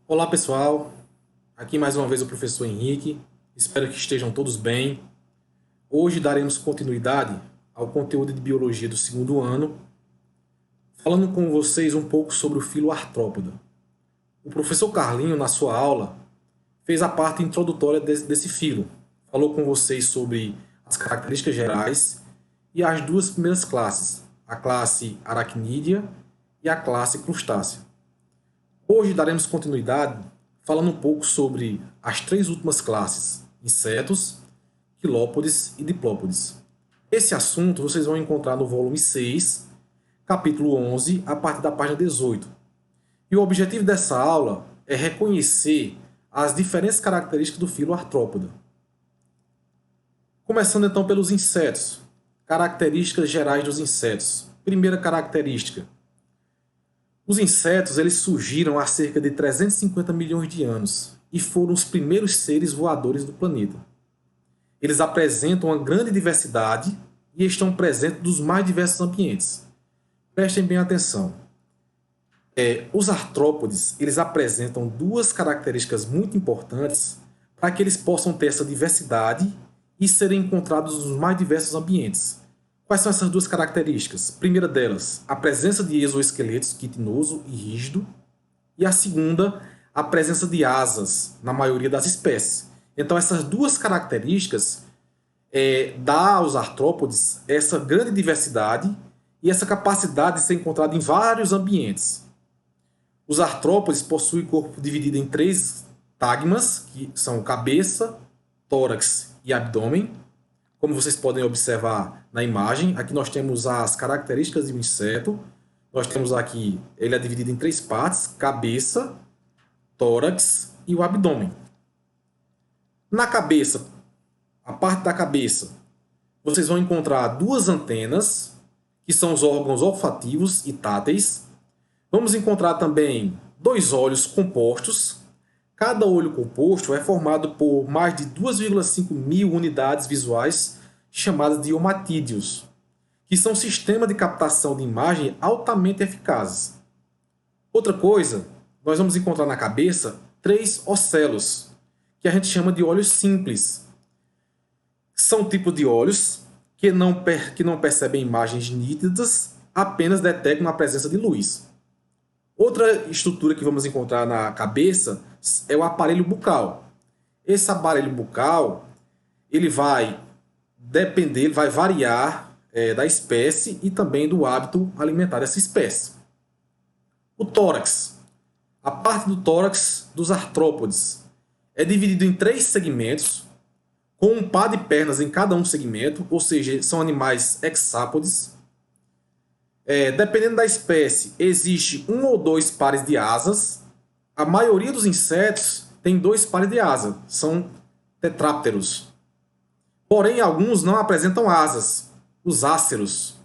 Olá pessoal, aqui mais uma vez o professor Henrique, espero que estejam todos bem. Hoje daremos continuidade ao conteúdo de biologia do segundo ano, falando com vocês um pouco sobre o filo artrópoda. O professor Carlinho, na sua aula, fez a parte introdutória desse filo, falou com vocês sobre as características gerais e as duas primeiras classes, a classe aracnídea e a classe crustácea. Hoje daremos continuidade falando um pouco sobre as três últimas classes, insetos, quilópodes e diplópodes. Esse assunto vocês vão encontrar no volume 6, capítulo 11, a partir da página 18. E o objetivo dessa aula é reconhecer as diferentes características do filo artrópoda. Começando então pelos insetos. Características gerais dos insetos. Primeira característica: os insetos eles surgiram há cerca de 350 milhões de anos e foram os primeiros seres voadores do planeta. Eles apresentam uma grande diversidade e estão presentes nos mais diversos ambientes. Prestem bem atenção. Os artrópodes eles apresentam duas características muito importantes para que eles possam ter essa diversidade e serem encontrados nos mais diversos ambientes. Quais são essas duas características? A primeira delas, a presença de exoesqueleto quitinoso e rígido. E a segunda, a presença de asas na maioria das espécies. Então, essas duas características dá aos artrópodes essa grande diversidade e essa capacidade de ser encontrado em vários ambientes. Os artrópodes possuem corpo dividido em três tagmas, que são cabeça, tórax e abdômen. Como vocês podem observar na imagem, aqui nós temos as características do inseto. Nós temos aqui, ele é dividido em três partes: cabeça, tórax e o abdômen. Na cabeça, a parte da cabeça, vocês vão encontrar duas antenas, que são os órgãos olfativos e táteis. Vamos encontrar também dois olhos compostos. Cada olho composto é formado por mais de 2,5 mil unidades visuais chamadas de omatídeos, que são sistemas de captação de imagem altamente eficazes. Outra coisa, nós vamos encontrar na cabeça três ocelos, que a gente chama de olhos simples. São tipos de olhos que não percebem imagens nítidas, apenas detectam a presença de luz. Outra estrutura que vamos encontrar na cabeça é o aparelho bucal. Esse aparelho bucal ele vai variar da espécie e também do hábito alimentar dessa espécie. O tórax. A parte do tórax dos artrópodes é dividido em três segmentos, com um par de pernas em cada um segmento, ou seja, são animais hexápodes. Dependendo da espécie, existe um ou dois pares de asas. A maioria dos insetos tem dois pares de asas, são tetrápteros. Porém, alguns não apresentam asas, os áceros.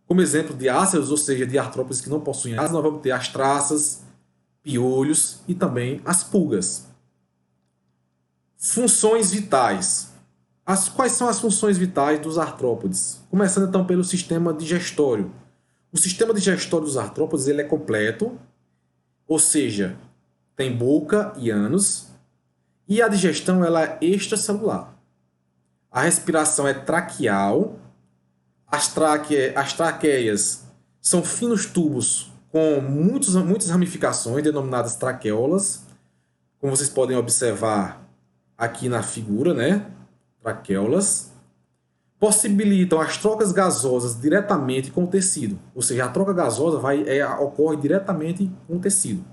Como exemplo de áceros, ou seja, de artrópodes que não possuem asas, nós vamos ter as traças, piolhos e também as pulgas. Funções vitais. Quais são as funções vitais dos artrópodes? Começando então pelo sistema digestório. O sistema digestório dos artrópodes ele é completo, ou seja, tem boca e ânus, e a digestão ela é extracelular. A respiração é traqueal, as traqueias são finos tubos com muitas ramificações, denominadas traqueolas, como vocês podem observar aqui na figura, né? Traqueolas. Possibilitam as trocas gasosas diretamente com o tecido. Ou seja, a troca gasosa ocorre diretamente com o tecido.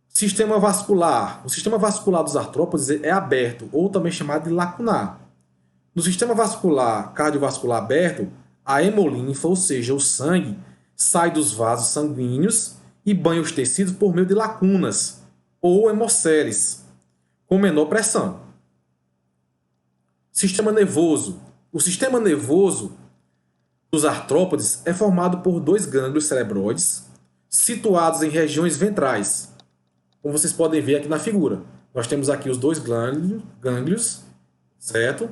Sistema vascular. O sistema vascular dos artrópodes é aberto, ou também chamado de lacunar. No sistema vascular cardiovascular aberto, a hemolinfa, ou seja, o sangue, sai dos vasos sanguíneos e banha os tecidos por meio de lacunas, ou hemocélices, com menor pressão. Sistema nervoso. O sistema nervoso dos artrópodes é formado por dois gânglios cerebroides situados em regiões ventrais. Como vocês podem ver aqui na figura. Nós temos aqui os dois gânglios, certo?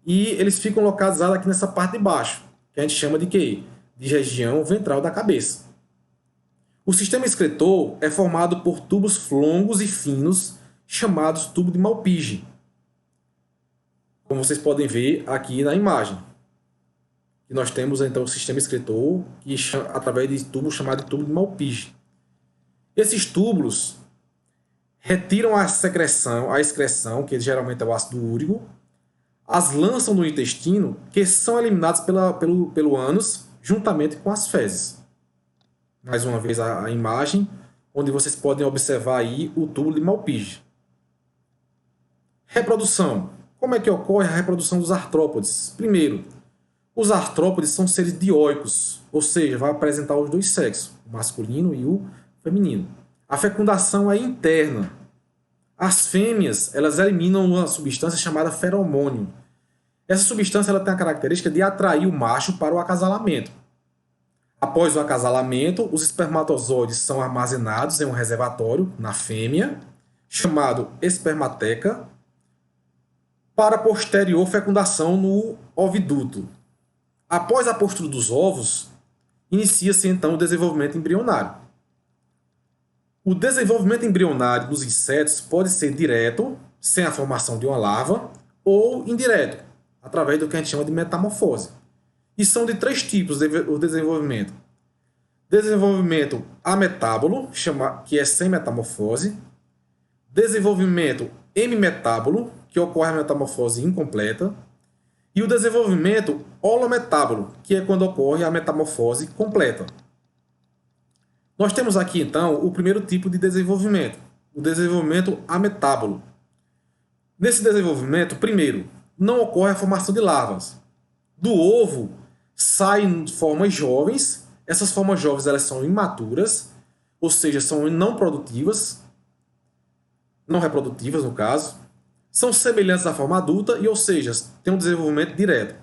E eles ficam localizados aqui nessa parte de baixo, que a gente chama de quê? De região ventral da cabeça. O sistema excretor é formado por tubos longos e finos, chamados tubo de Malpighi, como vocês podem ver aqui na imagem. E nós temos então o sistema excretor que através de tubos chamado de tubo de Malpighi. Esses túbulos retiram a excreção, que geralmente é o ácido úrico, as lançam no intestino, que são eliminados pelo ânus, juntamente com as fezes. Mais uma vez a imagem, onde vocês podem observar aí o tubo de Malpighi. Reprodução. Como é que ocorre a reprodução dos artrópodes? Primeiro, os artrópodes são seres dioicos, ou seja, vai apresentar os dois sexos, o masculino e o feminino. A fecundação é interna. As fêmeas, elas eliminam uma substância chamada feromônio. Essa substância ela tem a característica de atrair o macho para o acasalamento. Após o acasalamento, os espermatozoides são armazenados em um reservatório na fêmea, chamado espermateca, para posterior fecundação no oviduto. Após a postura dos ovos, inicia-se então o desenvolvimento embrionário. O desenvolvimento embrionário dos insetos pode ser direto, sem a formação de uma larva, ou indireto, através do que a gente chama de metamorfose. E são de três tipos o desenvolvimento. Desenvolvimento ametábolo, que é sem metamorfose. Desenvolvimento hemimetábolo, que ocorre a metamorfose incompleta. E o desenvolvimento holometábolo, que é quando ocorre a metamorfose completa. Nós temos aqui, então, o primeiro tipo de desenvolvimento, o desenvolvimento ametábolo. Nesse desenvolvimento, primeiro, não ocorre a formação de larvas. Do ovo saem formas jovens. Essas formas jovens elas são imaturas, ou seja, são não produtivas, não reprodutivas no caso. São semelhantes à forma adulta e, ou seja, tem um desenvolvimento direto.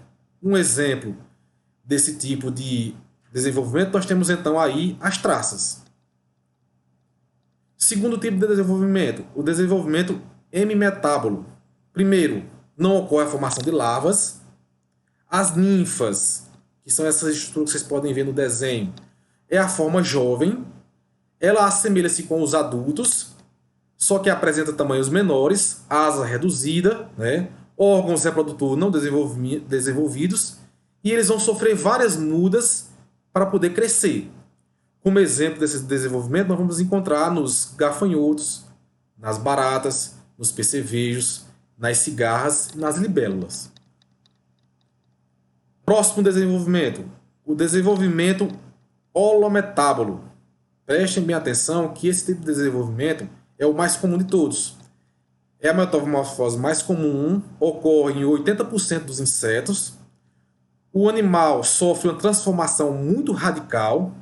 Um exemplo desse tipo de desenvolvimento, nós temos então aí as traças. Segundo tipo de desenvolvimento, o desenvolvimento hemimetábolo. Primeiro, não ocorre a formação de larvas. As ninfas, que são essas estruturas que vocês podem ver no desenho, é a forma jovem. Ela assemelha-se com os adultos, só que apresenta tamanhos menores, asa reduzida, né? Órgãos reprodutores não desenvolvidos, e eles vão sofrer várias mudas para poder crescer. Como exemplo desse desenvolvimento, nós vamos encontrar nos gafanhotos, nas baratas, nos percevejos, nas cigarras e nas libélulas. Próximo desenvolvimento, o desenvolvimento holometábolo. Prestem bem atenção que esse tipo de desenvolvimento é o mais comum de todos. É a metamorfose mais comum, ocorre em 80% dos insetos. O animal sofre uma transformação muito radical,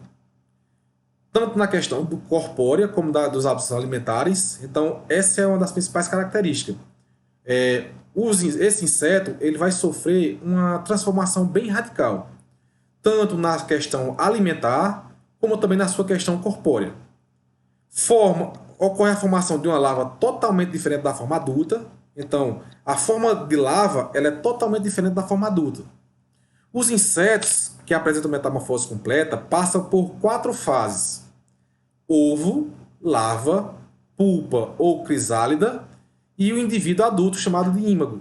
tanto na questão do corpórea como dos hábitos alimentares. Então, essa é uma das principais características. Esse inseto ele vai sofrer uma transformação bem radical, tanto na questão alimentar, como também na sua questão corpórea. Ocorre a formação de uma larva totalmente diferente da forma adulta. Então, a forma de larva ela é totalmente diferente da forma adulta. Os insetos que apresentam metamorfose completa passam por 4 fases: ovo, larva, pulpa ou crisálida e o indivíduo adulto chamado de ímago.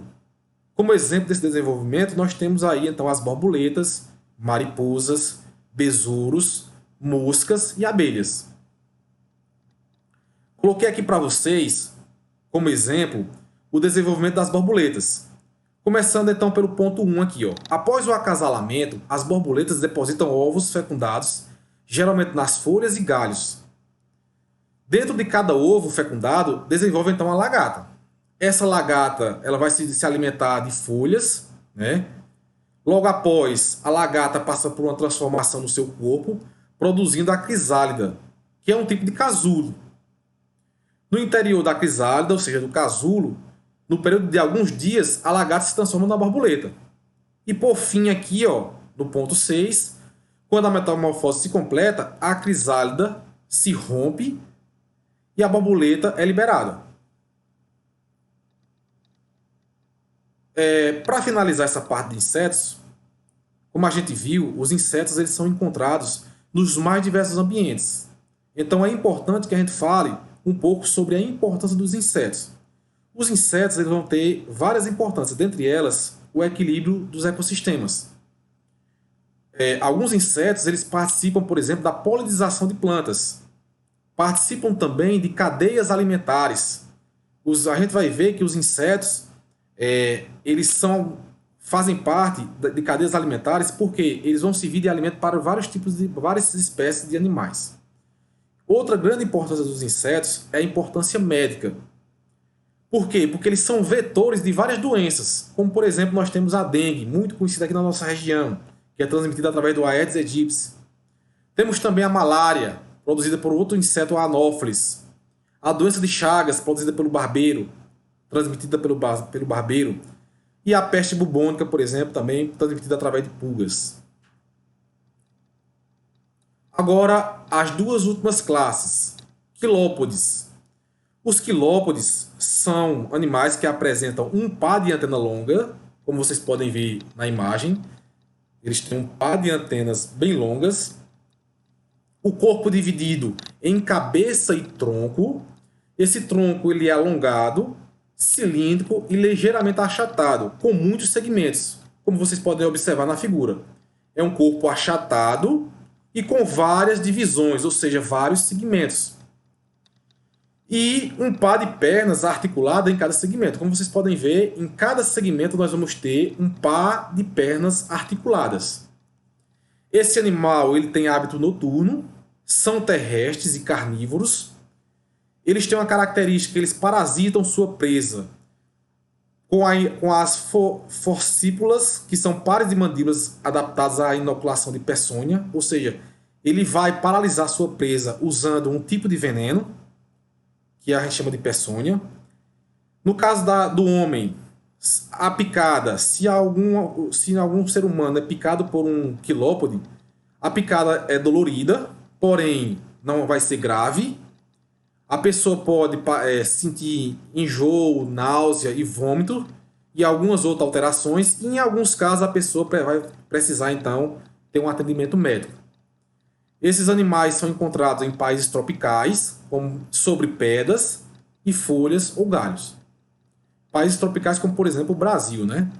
Como exemplo desse desenvolvimento, nós temos aí então as borboletas, mariposas, besouros, moscas e abelhas. Coloquei aqui para vocês, como exemplo, o desenvolvimento das borboletas. Começando então pelo ponto 1 aqui. Após o acasalamento, as borboletas depositam ovos fecundados, geralmente nas folhas e galhos. Dentro de cada ovo fecundado, desenvolve então a lagarta. Essa lagarta ela vai se alimentar de folhas, né? Logo após, a lagarta passa por uma transformação no seu corpo, produzindo a crisálida, que é um tipo de casulo. No interior da crisálida, ou seja, do casulo, no período de alguns dias, a lagarta se transforma na borboleta. E por fim aqui, no ponto 6, quando a metamorfose se completa, a crisálida se rompe e a borboleta é liberada. Para finalizar essa parte de insetos, como a gente viu, os insetos eles são encontrados nos mais diversos ambientes. Então é importante que a gente fale um pouco sobre a importância dos insetos. Os insetos eles vão ter várias importâncias, dentre elas o equilíbrio dos ecossistemas. Alguns insetos eles participam, por exemplo, da polinização de plantas. Participam também de cadeias alimentares. A gente vai ver que os insetos eles fazem parte de cadeias alimentares porque eles vão servir de alimento para várias espécies de animais. Outra grande importância dos insetos é a importância médica. Por quê? Porque eles são vetores de várias doenças, como por exemplo nós temos a dengue, muito conhecida aqui na nossa região, que é transmitida através do Aedes aegypti. Temos também a malária, produzida por outro inseto Anopheles. A doença de Chagas, produzida pelo barbeiro, transmitida pelo barbeiro. E a peste bubônica, por exemplo, também transmitida através de pulgas. Agora, as duas últimas classes. Quilópodes. Os quilópodes são animais que apresentam um par de antena longa, como vocês podem ver na imagem. Eles têm um par de antenas bem longas. O corpo dividido em cabeça e tronco. Esse tronco ele é alongado, cilíndrico e ligeiramente achatado, com muitos segmentos, como vocês podem observar na figura. É um corpo achatado e com várias divisões, ou seja, vários segmentos. E um par de pernas articulado em cada segmento. Como vocês podem ver, em cada segmento nós vamos ter um par de pernas articuladas. Esse animal ele tem hábito noturno, são terrestres e carnívoros. Eles têm uma característica, eles parasitam sua presa com as forcípulas, que são pares de mandíbulas adaptadas à inoculação de peçonha, ou seja, ele vai paralisar sua presa usando um tipo de veneno, que a gente chama de peçonha. No caso do homem, a picada, se algum ser humano é picado por um quilópode, a picada é dolorida, porém não vai ser grave. A pessoa pode sentir enjoo, náusea e vômito e algumas outras alterações. E em alguns casos a pessoa vai precisar então ter um atendimento médico. Esses animais são encontrados em países tropicais, como sobre pedras e folhas ou galhos. Países tropicais como, por exemplo, o Brasil, né?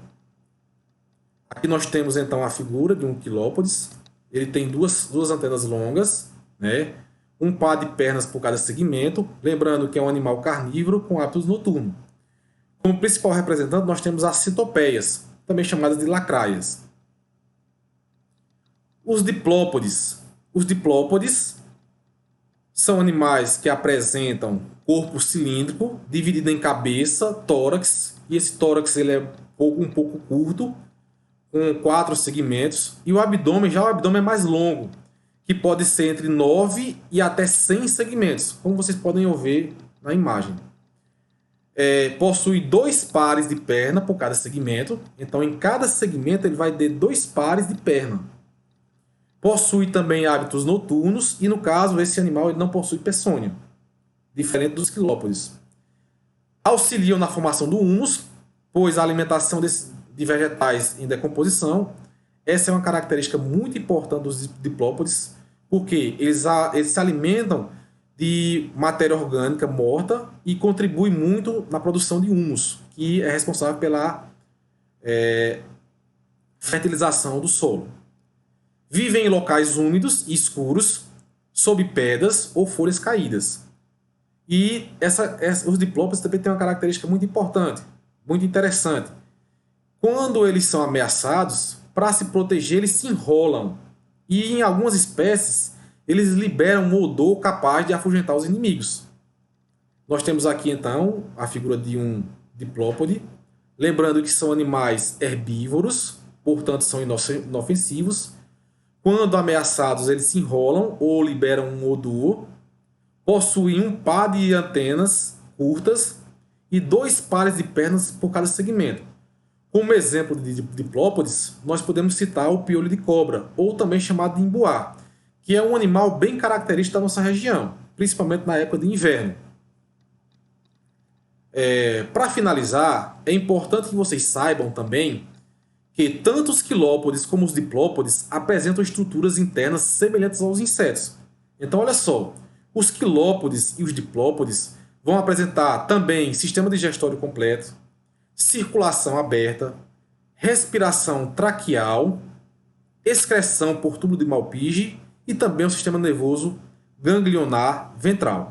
Aqui nós temos então a figura de um quilópodes. Ele tem duas antenas longas, né? Um par de pernas por cada segmento, lembrando que é um animal carnívoro com hábitos noturnos. Como principal representante, nós temos as citopeias, também chamadas de lacraias. Os diplópodes. Os diplópodes são animais que apresentam corpo cilíndrico, dividido em cabeça, tórax, e esse tórax ele é um pouco curto, com 4 segmentos, e o abdômen é mais longo, que pode ser entre 9 e até 100 segmentos, como vocês podem ver na imagem. Possui 2 pares de perna por cada segmento, então em cada segmento ele vai ter 2 pares de perna. Possui também hábitos noturnos e, no caso, esse animal ele não possui peçonha, diferente dos quilópodes. Auxiliam na formação do humus, pois a alimentação de vegetais em decomposição. Essa é uma característica muito importante dos diplópodes, porque eles se alimentam de matéria orgânica morta e contribuem muito na produção de humus, que é responsável pela fertilização do solo. Vivem em locais úmidos e escuros, sob pedras ou folhas caídas. E os diplópodes também têm uma característica muito importante, muito interessante. Quando eles são ameaçados, para se proteger, eles se enrolam. E em algumas espécies, eles liberam um odor capaz de afugentar os inimigos. Nós temos aqui, então, a figura de um diplópode. Lembrando que são animais herbívoros, portanto, são inofensivos. Quando ameaçados, eles se enrolam ou liberam um odor. Possuem um par de antenas curtas e 2 pares de pernas por cada segmento. Como exemplo de diplópodes, nós podemos citar o piolho de cobra, ou também chamado de imbuá, que é um animal bem característico da nossa região, principalmente na época de inverno. Para finalizar, é importante que vocês saibam também que tanto os quilópodes como os diplópodes apresentam estruturas internas semelhantes aos insetos. Então, olha só, Os quilópodes e os diplópodes vão apresentar também sistema digestório completo, circulação aberta, respiração traqueal, excreção por tubo de Malpighi e também o sistema nervoso ganglionar ventral.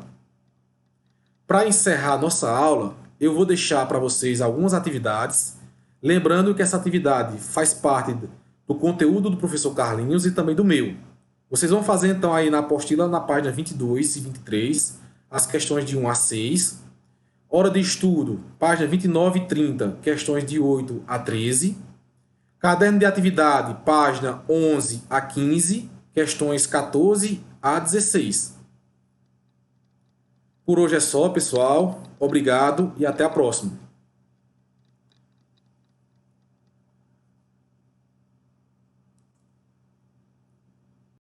Para encerrar nossa aula, eu vou deixar para vocês algumas atividades, lembrando que essa atividade faz parte do conteúdo do professor Carlinhos e também do meu. Vocês vão fazer então aí na apostila, na página 22 e 23, as questões de 1 a 6. Hora de estudo, página 29 e 30, questões de 8 a 13. Caderno de atividade, página 11 a 15, questões 14 a 16. Por hoje é só, pessoal. Obrigado e até a próxima.